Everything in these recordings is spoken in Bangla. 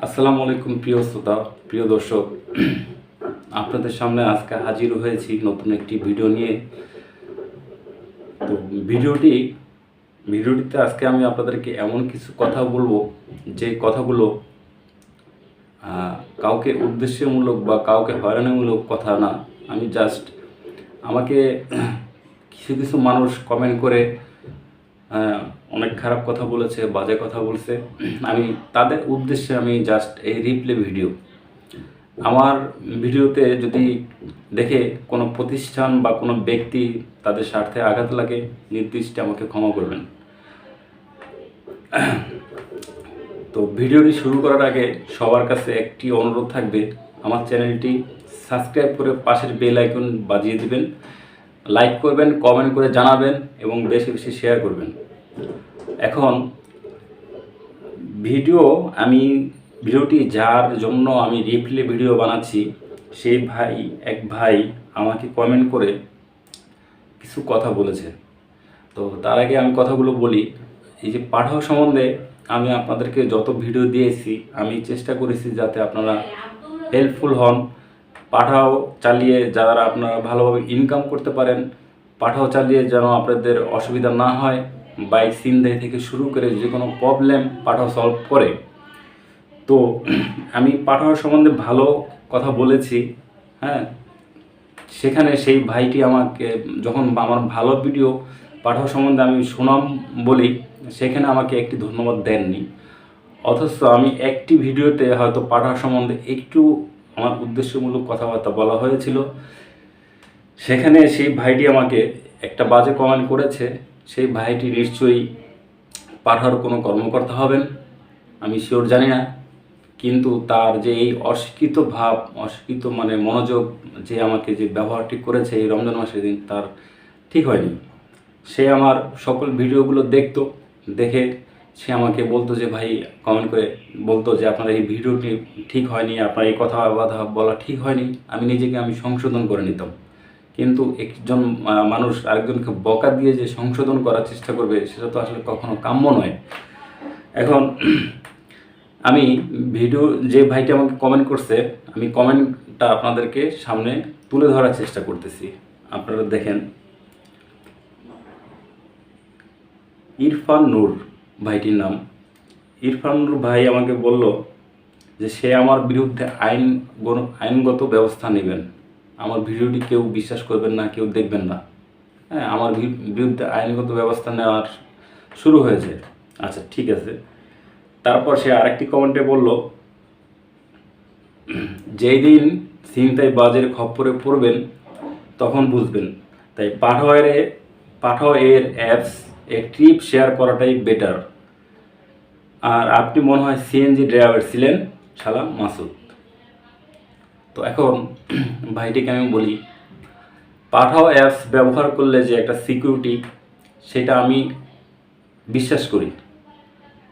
আসসালামুআলাইকুম প্রিয় শ্রোতা, প্রিয় দর্শক, আপনাদের সামনে আজকে হাজির হয়েছি নতুন একটি ভিডিও নিয়ে। তো ভিডিওটিতে আজকে আমি আপনাদেরকে এমন কিছু কথা বলবো যে কথাগুলো কাউকে উদ্দেশ্যমূলক বা কাউকে হয়রানিমূলক কথা না। আমি জাস্ট আমাকে কিছু কিছু মানুষ কমেন্ট করে অনেক খারাপ কথা বলেছে, বাজে কথা বলছে। আমি তাদের উদ্দেশ্যে আমি জাস্ট এই রিপ্লে ভিডিও। আমার ভিডিওতে যদি দেখে কোনো প্রতিষ্ঠান বা কোনো ব্যক্তি তাদের স্বার্থে আঘাত লাগে, নির্দিষ্ট আমাকে ক্ষমা করবেন। তো ভিডিওটি শুরু করার আগে সবার কাছে একটি অনুরোধ থাকবে, আমার চ্যানেলটি সাবস্ক্রাইব করে পাশের বেল আইকন বাজিয়ে দিবেন, লাইক করবেন, কমেন্ট করে জানাবেন এবং বেশি বেশি শেয়ার করবেন। এখন ভিডিওটি যার জন্য আমি রিপ্লে ভিডিও বানাচ্ছি, সেই এক ভাই আমাকে কমেন্ট করে কিছু কথা বলেছে। তো তার আগে আমি কথাগুলো বলি। এই যে পাঠাও সম্বন্ধে আমি আপনাদেরকে যত ভিডিও দিয়েছি, আমি চেষ্টা করেছি যাতে আপনারা হেল্পফুল হন। পাঠাও চালিয়ে যারা আপনারা ভালোভাবে ইনকাম করতে পারেন, পাঠাও চালিয়ে যেন আপনাদের অসুবিধা না হয়। বাইক ছিনতাই থেকে শুরু করে যে কোনো প্রবলেম পাঠাও সলভ করে। তো আমি পাঠাও সম্বন্ধে ভালো কথা বলেছি, হ্যাঁ। সেখানে সেই ভাইটি আমাকে যখন আমার ভালো ভিডিও পাঠাও সম্বন্ধে আমি সুনাম বলি, সেখানে আমাকে একটি ধন্যবাদ দেননি। অথচ আমি একটি ভিডিওতে হয়তো পাঠাও সম্বন্ধে একটু আমার উদ্দেশ্যমূলক কথাবার্তা বলা হয়েছিল, সেখানে সেই ভাইটি আমাকে একটা বাজে কমেন্ট করেছে। সেই ভাইটি নিশ্চয়ই পাঠাওর কোনো কর্মকর্তা হবেন, আমি শিওর জানি না। কিন্তু তার যে এই অশিক্ষিত মানে মনোযোগ, যে আমাকে যে ব্যবহারটি করেছে এই রমজান মাসের দিন, তার ঠিক হয়নি। সে আমার সকল ভিডিওগুলো দেখতো, দেখে সে আমাকে বলতো যে ভাই, কমেন্ট করে বলতো যে আপনার এই ভিডিওটি ঠিক হয়নি, আপনার এই কথা বলা ঠিক হয়নি। আমি সংশোধন করে নিতাম। কিন্তু একজন মানুষ আরেকজনকে বকা দিয়ে যে সংশোধন করার চেষ্টা করবে, সেটা তো আসলে কখনো কাম্য নয়। এখন আমি যে ভাইটি আমাকে কমেন্ট করছে, আমি কমেন্টটা আপনাদেরকে সামনে তুলে ধরার চেষ্টা করতেছি। আপনারা দেখেন, ইরফান নূর ভাইটির নাম। ইরফান নূর ভাই আমাকে বলল যে সে আমার বিরুদ্ধে আইনগত ব্যবস্থা নেবেন। আমার ভিডিওটি কেউ বিশ্বাস করবেন না, কেউ দেখবেন না, হ্যাঁ। আমার বিরুদ্ধে আইনগত ব্যবস্থা নেওয়ার শুরু হয়েছে। আচ্ছা, ঠিক আছে। তারপর সে আরেকটি কমেন্টে বলল, যেই দিন ছিনতাই বাজের খপ্পরে পড়বেন তখন বুঝবেন। তাই পাঠাও এর অ্যাপস ট্রিপ শেয়ার করাটাই বেটার। আর আপনি মনে হয় সিএনজি ড্রাইভার ছিলেন, শালা মাসুদ। তো এখন ভাইটিকে আমি বলি, পাঠাও অ্যাপস ব্যবহার করলে যে একটা সিকিউরিটি, সেটা আমি বিশ্বাস করি।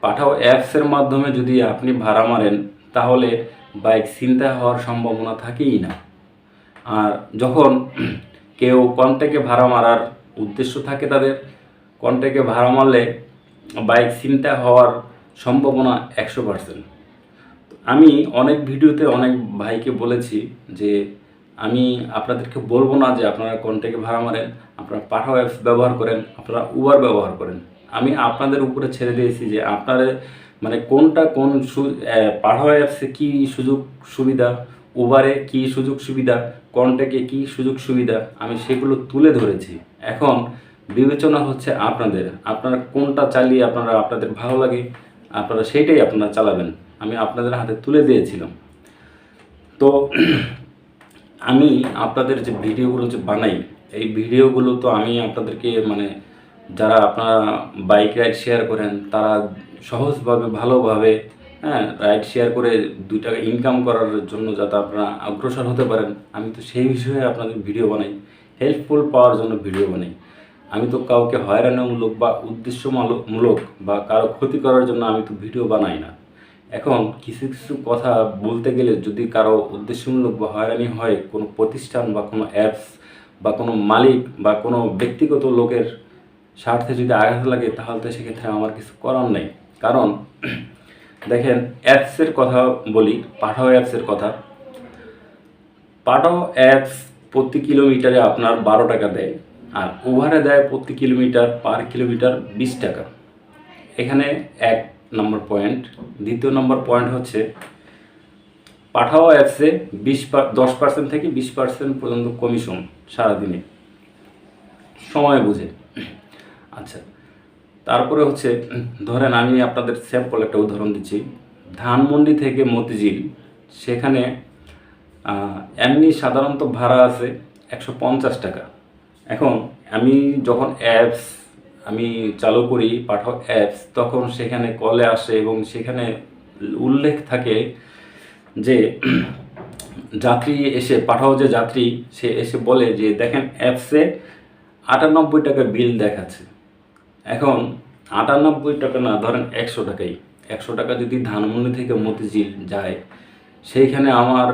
পাঠাও অ্যাপসের মাধ্যমে যদি আপনি ভাড়া মারেন, তাহলে বাইক ছিনতাই হওয়ার সম্ভাবনা থাকেই না। আর যখন কেউ কন্ট্যাক্টে ভাড়া মারার উদ্দেশ্য থাকে, তাদের কন্ট্যাক্টে ভাড়া মারলে বাইক ছিনতাই হওয়ার সম্ভাবনা 100%। আমি অনেক ভিডিওতে অনেক ভাইকে বলেছি যে আমি আপনাদেরকে বলবো না যে আপনারা কন্ট্যাক্টে ভাড়া মারেন, আপনারা পাঠাও অ্যাপস ব্যবহার করেন, আপনারা উবার ব্যবহার করেন। আমি আপনাদের উপরে ছেড়ে দিয়েছি যে আপনারা মানে পাঠাও অ্যাপসে কী সুযোগ সুবিধা, উবারে কী সুযোগ সুবিধা, কন্ট্যাক্টে কী সুযোগ সুবিধা, আমি সেগুলো তুলে ধরেছি। এখন বিবেচনা হচ্ছে আপনারা কোনটা চালিয়ে আপনাদের ভালো লাগে, আপনারা সেইটাই চালাবেন। আমি আপনাদের হাতে তুলে দিয়েছিলাম। তো আমি আপনাদের যে ভিডিওগুলো যে বানাই, এই ভিডিওগুলো তো আমি আপনাদেরকে যারা আপনারা বাইক রাইড শেয়ার করেন, তারা সহজভাবে ভালোভাবে, হ্যাঁ, রাইড শেয়ার করে 2 টাকা ইনকাম করার জন্য যাতে আপনারা অগ্রসর হতে পারেন, আমি তো সেই বিষয়ে আপনাদের ভিডিও বানাই, হেল্পফুল পাওয়ার জন্য ভিডিও বানাই। আমি তো কাউকে হয়রানিমূলক বা উদ্দেশ্যমূলক বা কারো ক্ষতি করার জন্য আমি তো ভিডিও বানাই না। এখন কিছু কিছু কথা বলতে গেলে যদি কারো উদ্দেশ্যমূলক বা হয়রানি হয়, কোনো প্রতিষ্ঠান বা কোনো অ্যাপস বা কোনো মালিক বা কোনো ব্যক্তিগত লোকের স্বার্থে যদি আঘাত লাগে, তাহলে তো সেক্ষেত্রে আমার কিছু করার নেই। কারণ দেখেন অ্যাপসের কথা বলি, পাঠাও অ্যাপসের কথা। পাঠাও অ্যাপস প্রতি কিলোমিটারে আপনার 12 টাকা দেয়, আর ওভারে দেয় প্রতি কিলোমিটার পার কিলোমিটার 20 টাকা। এখানে 1 নম্বর পয়েন্ট। দ্বিতীয় নম্বর পয়েন্ট হচ্ছে পাঠাও অ্যাপসে 10% থেকে 20% পর্যন্ত কমিশন সারাদিনে, সময় বুঝে। আচ্ছা, তারপরে হচ্ছে ধরেন আমি আপনাদের স্যাম্পল একটা উদাহরণ দিচ্ছি। ধানমন্ডি থেকে মতিঝিল, সেখানে এমনি সাধারণত ভাড়া আছে 150 টাকা। এখন আমি যখন আমি চালু করি পাঠাও অ্যাপস, তখন সেখানে কলে আসে এবং সেখানে উল্লেখ থাকে যে যাত্রী এসে, পাঠাও যে যাত্রী সে এসে বলে যে দেখেন অ্যাপসে 98 টাকা বিল দেখাচ্ছে। এখন 98 টাকা না, ধরেন 100 টাকাই। 100 টাকা যদি ধানমন্ডি থেকে মতিঝিল যায়, সেইখানে আমার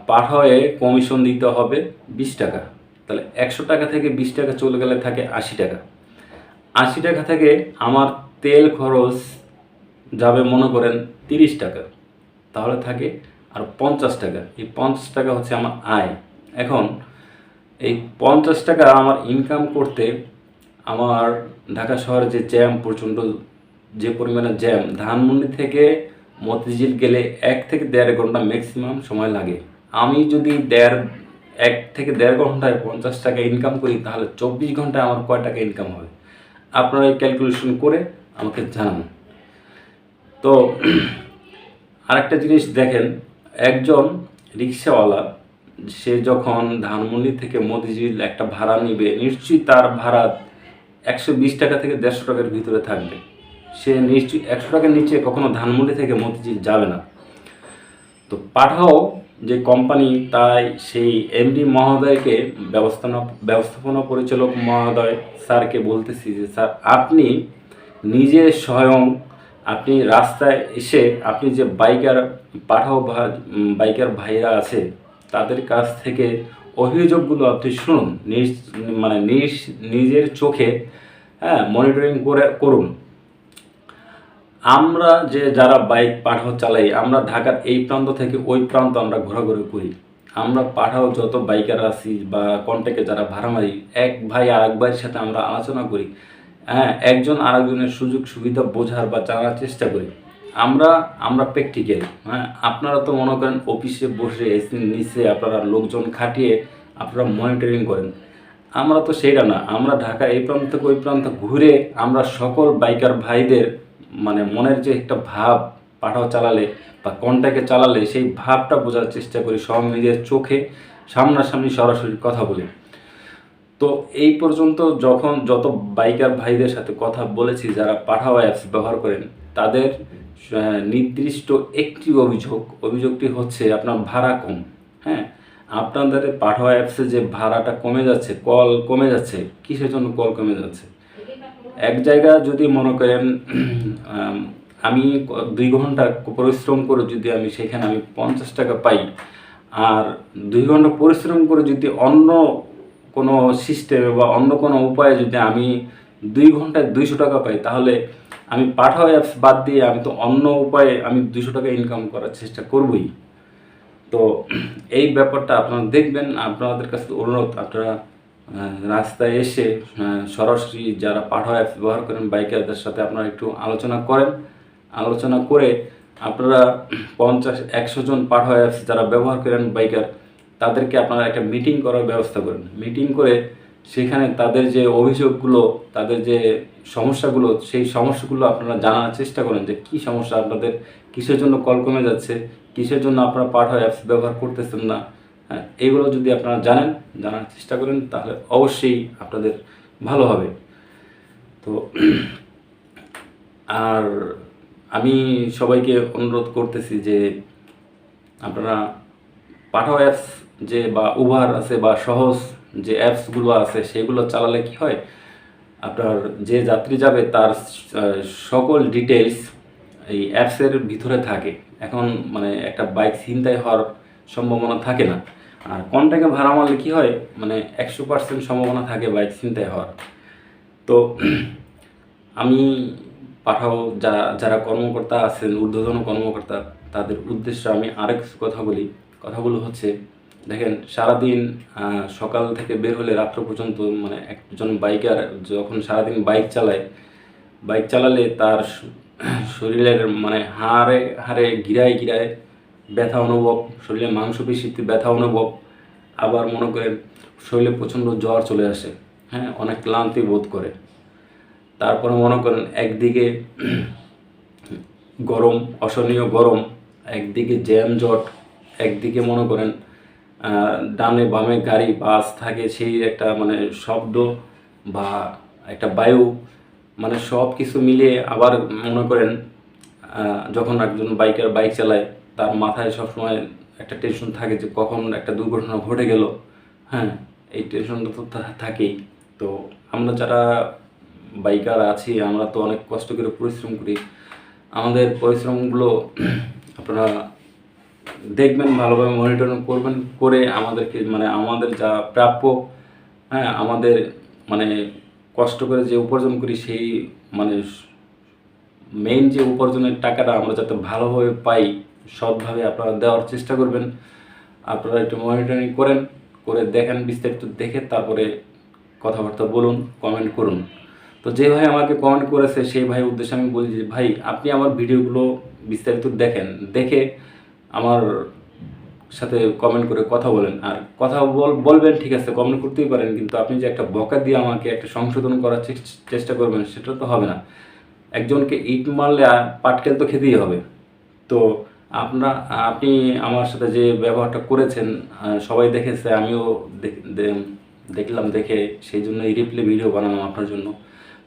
পাঠাওয়ে কমিশন দিতে হবে 20 টাকা। তাহলে 100 টাকা থেকে 20 টাকা চলে গেলে থাকে 80 টাকা। 80 টাকা থেকে আমার তেল খরচ যাবে মনে করেন 30 টাকা, তাহলে থাকে আর 50 টাকা। এই 50 টাকা হচ্ছে আমার আয়। এখন এই 50 টাকা আমার ইনকাম করতে আমার ঢাকা শহরে যে জ্যাম, প্রচণ্ড যে পরিমাণে জ্যাম, ধানমন্ডি থেকে মতিঝিল গেলে 1 থেকে 1.5 ঘন্টা ম্যাক্সিমাম সময় লাগে। আমি যদি 1 থেকে 1.5 ঘন্টায় 50 টাকা ইনকাম করি, তাহলে 24 ঘন্টায় আমার কয় টাকা ইনকাম হবে? আপনারা এই ক্যালকুলেশন করে আমাকে জানান। তো আরেকটা জিনিস দেখেন, একজন রিক্সাওয়ালা সে যখন ধানমন্ডি থেকে মতিঝিল একটা ভাড়া নিবে, নিশ্চয়ই তার ভাড়া 120 টাকা থেকে 150 টাকার ভিতরে থাকবে। সে নিশ্চয়ই 100 টাকার নিচে কখনো ধানমন্ডি থেকে মতিঝিল যাবে না। তো পাঠাও যে কোম্পানি, তাই সেই এমডি মহোদয়কে, ব্যবস্থাপনা পরিচালক মহোদয় স্যারকে বলতেছি যে স্যার, আপনি নিজে স্বয়ং আপনি রাস্তায় এসে আপনি যে পাঠাও বাইকার ভাইরা আছে তাদের কাছ থেকে অভিযোগগুলো আপনি শুনুন, নিজের চোখে মনিটরিং করুন। আমরা যারা বাইক পাঠাও চালাই, আমরা ঢাকার এই প্রান্ত থেকে ওই প্রান্ত আমরা ঘোরাঘুরি করি। আমরা পাঠাও যত বাইকার আছি বা কন্ট্যাক্টে যারা ভাড়া মারি, এক ভাই আর এক ভাইয়ের সাথে আমরা আলোচনা করি। একজন আরেকজনের সুযোগ সুবিধা বোঝার বা জানার চেষ্টা করি। আমরা প্র্যাকটিক্যাল। আপনারা তো মনে করেন অফিসে বসে এসির নিচে আপনারা লোকজন খাটিয়ে আপনারা মনিটরিং করেন। আমরা তো সেইটা না। আমরা ঢাকা এই প্রান্ত থেকে ওই প্রান্ত ঘুরে আমরা সকল বাইকার ভাইদের মনের যে একটা ভাব, পাঠাও চালালে বা কন্ট্যাক্টে চালালে সেই ভাবটা বোঝার চেষ্টা করি, সব নিজের চোখে সামনাসামনি সরাসরি কথা বলি। তো এই পর্যন্ত যত বাইকার ভাইদের সাথে কথা বলেছি যারা পাঠাও অ্যাপস ব্যবহার করেন, তাদের নির্দিষ্ট একটি অভিযোগটি হচ্ছে আপনার ভাড়া কম। আপনাদের পাঠাও অ্যাপসে যে ভাড়াটা কমে যাচ্ছে, কল কমে যাচ্ছে, কিসের জন্য কল কমে যাচ্ছে? এক জায়গা যদি মনে করেন আমি 2 ঘন্টা পরিশ্রম করে যদি আমি সেখানে 50 টাকা পাই, আর 2 ঘন্টা পরিশ্রম করে যদি অন্য কোনো সিস্টেমে বা অন্য কোনো উপায়ে যদি আমি 2 ঘন্টায় 200 টাকা পাই, তাহলে আমি পাঠাও অ্যাপস বাদ দিয়ে আমি তো অন্য উপায়ে আমি 200 টাকা ইনকাম করার চেষ্টা করবই। তো এই ব্যাপারটা আপনারা দেখবেন। আপনাদের কাছে অনুরোধ, আপনারা রাস্তায় এসে সরাসরি যারা পাঠাও অ্যাপস ব্যবহার করেন বাইকারদের সাথে আপনারা একটু আলোচনা করেন। আলোচনা করে আপনারা 50-100 জন পাঠাও অ্যাপস যারা ব্যবহার করেন বাইকার, তাদেরকে আপনারা একটা মিটিং করার ব্যবস্থা করেন। মিটিং করে সেখানে তাদের যে অভিযোগগুলো, তাদের যে সমস্যাগুলো, সেই সমস্যাগুলো আপনারা জানার চেষ্টা করেন যে কী সমস্যা আপনাদের, কিসের জন্য কল কমে যাচ্ছে, কিসের জন্য আপনারা পাঠাও অ্যাপস ব্যবহার করতেছেন না। এইগুলো যদি আপনারা জানার চেষ্টা করেন, তাহলে অবশ্যই আপনাদের ভালো হবে। তো আর আমি সবাইকে অনুরোধ করতেছি যে আপনারা পাঠাও অ্যাপস বা উবার আছে বা সহজ যে অ্যাপসগুলো আছে সেগুলো চালালে কি হয়, আপনার যে যাত্রী যাবে তার সকল ডিটেলস এই অ্যাপসের ভিতরে থাকে। এখন একটা বাইক ছিনতাই হওয়ার সম্ভাবনা থাকে না। আর কন্ট্যাক্টে ভাড়া মারলে কী হয়, 100% সম্ভাবনা থাকে বাইক ছিনতাই হওয়ার। তো আমি পাঠাও যারা কর্মকর্তা আছেন, ঊর্ধ্বতন কর্মকর্তা, তাদের উদ্দেশ্যে আমি আরেক কথা বলি। কথাগুলো হচ্ছে, দেখেন সারাদিন সকাল থেকে বের হলে রাত্র পর্যন্ত, মানে একজন বাইকার যখন সারাদিন বাইক চালালে তার শরীরের মানে হাড়ে হাড়ে গিরায় গিরায় ব্যথা অনুভব, শরীরে মাংসপেশিতে ব্যথা অনুভব, আবার মনে করেন শরীরে প্রচণ্ড জ্বর চলে আসে, হ্যাঁ, অনেক ক্লান্তি বোধ করে। তারপরে মনে করেন একদিকে গরম, অসহনীয় গরম, একদিকে জ্যামজট, একদিকে মনে করেন ডানে বামে গাড়ি বাস থাকে, সেই একটা মানে শব্দ বা একটা বায়ু, মানে সব কিছু মিলিয়ে। আবার মনে করেন যখন একজন বাইকার বাইক চালায়, তার মাথায় সবসময় একটা টেনশন থাকে যে কখন একটা দুর্ঘটনা ঘটে গেল, হ্যাঁ, এই টেনশনটা তো থাকেই। তো আমরা যারা বাইকার আছি, আমরা তো অনেক কষ্ট করে পরিশ্রম করি। আমাদের পরিশ্রমগুলো আপনারা দেখবেন, ভালোভাবে মনিটরিং করবেন, করে আমাদেরকে মানে আমাদের যা প্রাপ্য, হ্যাঁ, আমাদের মানে কষ্ট করে যে উপার্জন করি, সেই মানে মেইন যে উপার্জনের টাকাটা আমরা যাতে ভালোভাবে পাই, সৎভাবে আপনারা দেওয়ার চেষ্টা করবেন। আপনারা একটু মনিটরিং করেন, করে দেখেন, বিস্তারিত দেখে তারপরে কথাবার্তা বলুন, কমেন্ট করুন। তো যে ভাই আমাকে কমেন্ট করেছে, সেই ভাই উদ্দেশ্যে আমি বলি যে ভাই, আপনি আমার ভিডিওগুলো বিস্তারিত দেখেন, দেখে আমার সাথে কমেন্ট করে কথা বলেন। আর কথা বলবেন, ঠিক আছে, কমেন্ট করতেই পারেন, কিন্তু আপনি যে একটা বকা দিয়ে আমাকে একটা সংশোধন করার চেষ্টা করবেন, সেটা তো হবে না। একজনকে ইট মারলে পাটকেল তো খেতেই হবে। তো আপনি আমার সাথে যে ব্যবহারটা করেছেন, সবাই দেখেছে, আমিও দেখলাম, দেখে সেই জন্য এই রিপ্লে ভিডিও বানালাম আপনার জন্য।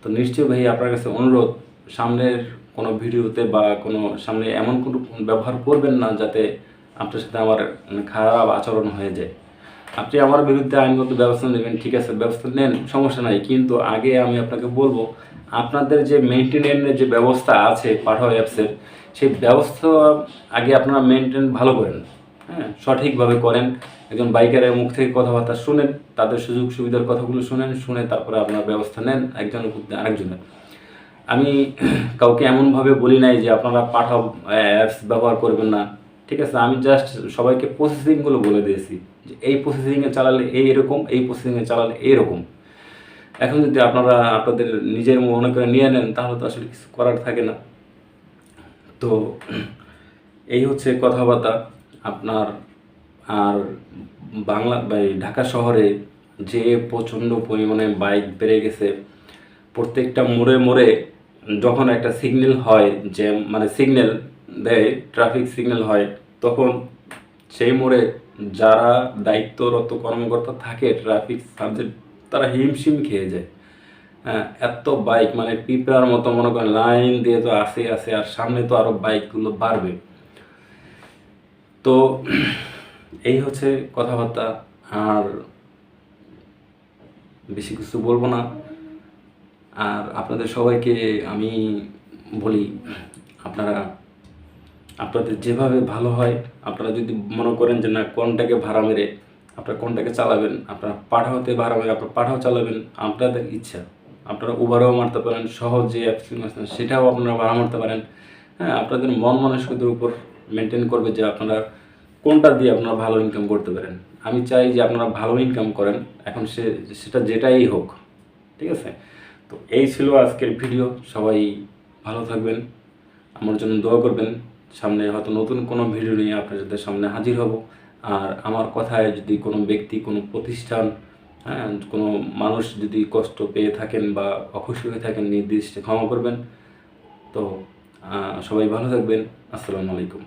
তো নিশ্চয়ই ভাই আপনার কাছে অনুরোধ, সামনের কোনো ভিডিওতে বা কোনো সামনে এমন কোনো ব্যবহার করবেন না যাতে আপনার সাথে আমার খারাপ আচরণ হয়ে যায়। আপনি আমার বিরুদ্ধে আইনগত ব্যবস্থা নেবেন, ঠিক আছে, ব্যবস্থা নেন, সমস্যা নাই, কিন্তু আগে আমি আপনাকে বলবো, আপনাদের যে মেনটেনের যে ব্যবস্থা আছে পাঠাও অ্যাপসের, সেই ব্যবস্থা আগে আপনারা মেনটেন ভালো করেন, হ্যাঁ, সঠিকভাবে করেন। একজন বাইকারের মুখ থেকে কথাবার্তা শুনেন, তাদের সুযোগ সুবিধার কথাগুলো শুনে তারপরে আপনার ব্যবস্থা নেন একজনের প্রতি আরেকজনের। আমি কাউকে এমনভাবে বলি নাই যে আপনারা পাঠাও অ্যাপস ব্যবহার করবেন না, ঠিক আছে। আমি জাস্ট সবাইকে প্রসেসিংগুলো বলে দিয়েছি যে এই প্রসেসিংয়ে চালালে এরকম, এই প্রসেসিংয়ে চালালে এইরকম। এখন যদি আপনারা আপনাদের নিজের মনে করে নিয়ে নেন, তাহলে তো আসলে কিছু করার থাকে না। তো এই হচ্ছে কথাবার্তা আপনার। আর ঢাকা শহরে যে প্রচণ্ড পরিমাণে বাইক বেড়ে গেছে, প্রত্যেকটা মোড়ে মোড়ে যখন একটা সিগন্যাল হয়, যে মানে সিগন্যাল দেয়, ট্রাফিক সিগন্যাল হয়, তখন সেই মোড়ে যারা দায়িত্বরত কর্মকর্তা থাকে, ট্রাফিক সার্জেন্ট, তারা হিমশিম খেয়ে যায়। হ্যাঁ, এত বাইক, মানে পিঁপড়ার মতো মনে করেন লাইন দিয়ে তো আসে, আর সামনে তো আরও বাইকগুলো বাড়বে। তো এই হচ্ছে কথাবার্তা, আর বেশি কিছু বলবো না। আর আপনাদের সবাইকে আমি বলি, আপনাদের যেভাবে ভালো হয়, আপনারা যদি মনে করেন যে না কোনটাকে ভাড়া মেরে আপনারা কোনটাকে চালাবেন, আপনারা পাঠাওতে ভাড়া মেরে আপনারা পাঠাও চালাবেন, আপনাদের ইচ্ছা। আপনারা উবারও মারতে পারেন, সহজ যে অ্যাপসগুলো আছে সেটাও আপনারা ভাড়া মারতে পারেন, হ্যাঁ, আপনাদের মন মানসিকতার উপর মেনটেন করবে যে আপনারা কোনটা দিয়ে আপনারা ভালো ইনকাম করতে পারেন। আমি চাই যে আপনারা ভালো ইনকাম করেন, এখন সেটা যেটাই হোক, ঠিক আছে। তো এই ছিল আজকের ভিডিও। সবাই ভালো থাকবেন, আমার জন্য দোয়া করবেন। সামনে হয়তো নতুন কোনো ভিডিও নিয়ে আপনাদের সামনে হাজির হব। আর আমার কথায় যদি কোনো ব্যক্তি, কোনো প্রতিষ্ঠান, হ্যাঁ, কোনো মানুষ যদি কষ্ট পেয়ে থাকেন বা অখুশি হয়ে থাকেন, নির্দিষ্ট ক্ষমা করবেন। তো সবাই ভালো থাকবেন। আসসালামু আলাইকুম।